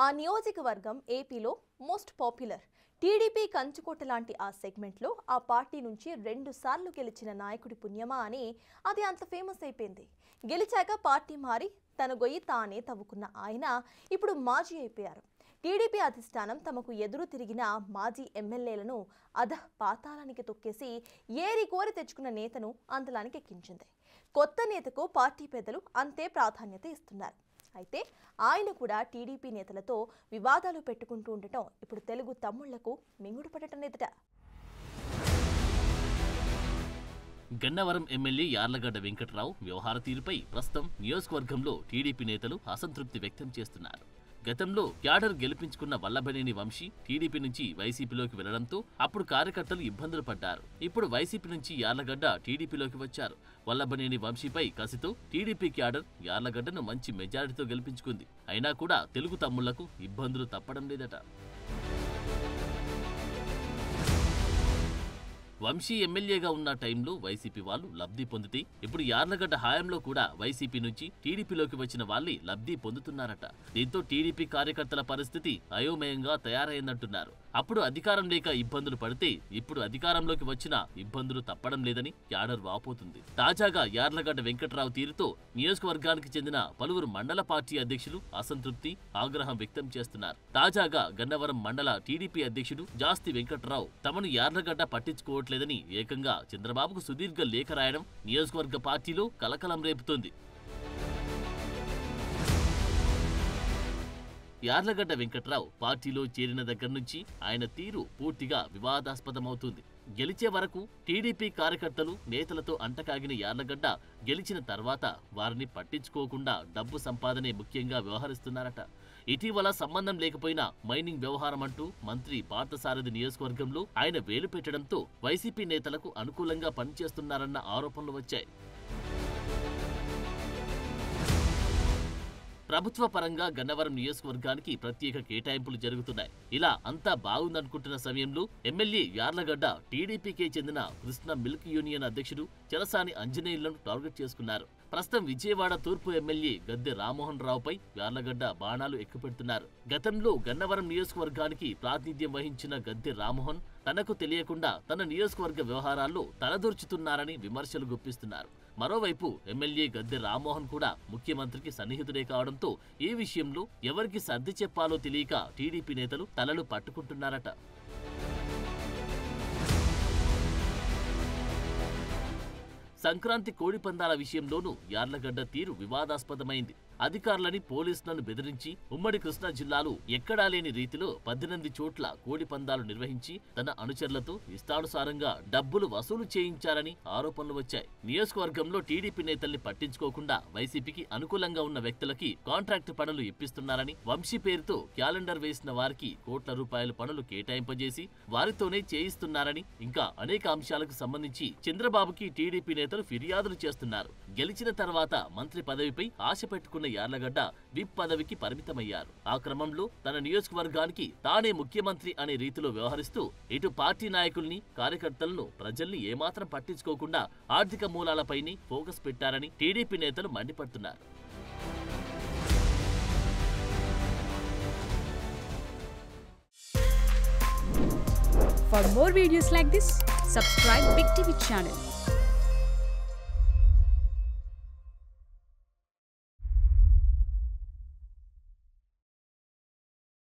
ఆ నియోజకవర్గం ఏపీలో మోస్ట్ పాపులర్ టీడీపీ కంచుకోట లాంటి ఆ సెగ్మెంట్లో ఆ పార్టీ నుంచి 2 సార్లు గెలిచిన నాయకుడి పుణ్యమా అని అది అంత ఫేమస్ అయిపోయింది. గెలిచాక పార్టీ మారి తన గొయ్యి తానే తవ్వుకున్న ఆయన ఇప్పుడు మాజీ అయిపోయారు. టీడీపీ అధిష్టానం తమకు ఎదురు తిరిగిన మాజీ ఎమ్మెల్యేలను పాతాళానికి తొక్కేసి ఏరి కోరి తెచ్చుకున్న నేతను అంతలానికి ఎక్కించింది. కొత్త నేతకు పార్టీ పెద్దలు అంతే ప్రాధాన్యత ఇస్తున్నారు. అయితే ఆయన కూడా టీడీపీ నేతలతో వివాదాలు పెట్టుకుంటూ ఉండటం ఇప్పుడు తెలుగు తమ్ముళ్లకు మింగుడు పడటం లేదట. గన్నవరం ఎమ్మెల్యే యార్లగడ్డ వెంకట్రావు వ్యవహార తీరుపై ప్రస్తుతం నియోజకవర్గంలో టీడీపీ నేతలు అసంతృప్తి వ్యక్తం చేస్తున్నారు. గతంలో క్యాడర్ గెలిపించుకున్న వల్లభనేని వంశీ టీడీపీ నుంచి వైసీపీలోకి వెళ్లడంతో అప్పుడు కార్యకర్తలు ఇబ్బందులు పడ్డారు. ఇప్పుడు వైసీపీ నుంచి యార్లగడ్డ టీడీపీలోకి వచ్చారు. వల్లభనేని వంశీపై కసితో టీడీపీ క్యాడర్ యార్లగడ్డను మంచి మెజారిటీతో గెలిపించుకుంది. అయినా కూడా తెలుగు తమ్ముళ్లకు ఇబ్బందులు తప్పడం లేదట. వంశీ ఎమ్మెల్యేగా ఉన్న టైంలో వైసీపీ వాళ్ళు లబ్ధి పొందితే ఇప్పుడు యార్లగడ్డ హయాంలో కూడా వైసీపీ నుంచి టీడీపీలోకి వచ్చిన వాళ్ళే లబ్ధి పొందుతున్నారట. దీంతో టీడీపీ కార్యకర్తల పరిస్థితి అయోమయంగా తయారైందంటున్నారు. అప్పుడు అధికారం లేక ఇబ్బందులు పడితే ఇప్పుడు అధికారంలోకి వచ్చినా ఇబ్బందులు తప్పడం లేదని క్యాడర్ వాపోతుంది. తాజాగా యార్లగడ్డ వెంకట్రావు తీరుతో నియోజకవర్గానికి చెందిన పలువురు మండల పార్టీ అధ్యక్షులు అసంతృప్తి, ఆగ్రహం వ్యక్తం చేస్తున్నారు. తాజాగా గన్నవరం మండల టీడీపీ అధ్యక్షుడు జాస్తి వెంకట్రావు తమను యార్లగడ్డ పట్టించుకోవట్లేదని ఏకంగా చంద్రబాబుకు సుదీర్ఘ లేఖ రాయడం నియోజకవర్గ పార్టీలో కలకలం రేపుతోంది. యార్లగడ్డ వెంకట్రావు పార్టీలో చేరిన దగ్గర నుంచి ఆయన తీరు పూర్తిగా వివాదాస్పదమవుతుంది. గెలిచే వరకు టీడీపీ కార్యకర్తలు, నేతలతో అంటకాగిన యార్లగడ్డ గెలిచిన తర్వాత వారిని పట్టించుకోకుండా డబ్బు సంపాదనే ముఖ్యంగా వ్యవహరిస్తున్నారట. ఇటీవల సంబంధం లేకపోయినా మైనింగ్ వ్యవహారం అంటూ మంత్రి పార్థసారథి నియోజకవర్గంలో ఆయన వేలు పెట్టడంతో వైసీపీ నేతలకు అనుకూలంగా పనిచేస్తున్నారన్న ఆరోపణలు వచ్చాయి. ప్రభుత్వ పరంగా గన్నవరం నియోజకవర్గానికి ప్రత్యేక కేటాయింపులు జరుగుతున్నాయి. ఇలా అంతా బాగుందనుకుంటున్న సమయంలో ఎమ్మెల్యే యార్లగడ్డ టీడీపీకే చెందిన కృష్ణ మిల్క్ యూనియన్ అధ్యక్షుడు చలసాని అంజనేయులను టార్గెట్ చేసుకున్నారు. ప్రస్తుతం విజయవాడ తూర్పు ఎమ్మెల్యే గద్దె రామ్మోహన్ రావుపై యార్లగడ్డ బాణాలు ఎక్కుపెడుతున్నారు. గతంలో గన్నవరం నియోజకవర్గానికి ప్రాతినిధ్యం వహించిన గద్దె రామ్మోహన్ తనకు తెలియకుండా తన నియోజకవర్గ వ్యవహారాల్లో తలదూర్చుతున్నారని విమర్శలు గుప్పిస్తున్నారు. మరోవైపు ఎమ్మెల్యే గద్దె రామ్మోహన్ కూడా ముఖ్యమంత్రికి సన్నిహితుడే కావడంతో ఈ విషయంలో ఎవరికి సర్ది చెప్పాలో తెలియక టీడీపీ నేతలు తలలు పట్టుకుంటున్నారట. సంక్రాంతి కోడి పందాల విషయంలోనూ యార్లగడ్డ తీరు వివాదాస్పదమైంది. అధికారులని, పోలీసులను బెదిరించి ఉమ్మడి కృష్ణా జిల్లాలో ఎక్కడా లేని రీతిలో 18 చోట్ల కోడి పందాలు నిర్వహించి తన అనుచరులతో ఇష్టానుసారంగా డబ్బులు వసూలు చేయించారని ఆరోపణలు వచ్చాయి. నియోజకవర్గంలో టీడీపీ నేతల్ని పట్టించుకోకుండా వైసీపీకి అనుకూలంగా ఉన్న వ్యక్తులకి కాంట్రాక్టు పనులు ఇప్పిస్తున్నారని, వంశీ పేరుతో క్యాలెండర్ వేసిన వారికి కోట్ల రూపాయల పనులు కేటాయింపజేసి వారితోనే చేయిస్తున్నారని, ఇంకా అనేక అంశాలకు సంబంధించి చంద్రబాబుకి టీడీపీ నేతలు ఫిర్యాదులు చేస్తున్నారు. గెలిచిన తర్వాత మంత్రి పదవిపై ఆశ పెట్టుకున్న యార్లగడ్డ విప్ పదవికి పరిమితమయ్యారు. ఆ క్రమంలో తన నియోజకవర్గానికి తానే ముఖ్యమంత్రి అనే రీతిలో వ్యవహరిస్తూ ఇటు పార్టీ నాయకుల్ని, కార్యకర్తలను, ప్రజల్ని ఏమాత్రం పట్టించుకోకుండా ఆర్థిక మూలాలపైనే ఫోకస్ పెట్టారని టీడీపీ నేతలు మండిపడుతున్నారు. For more videos like this, subscribe Big TV channel.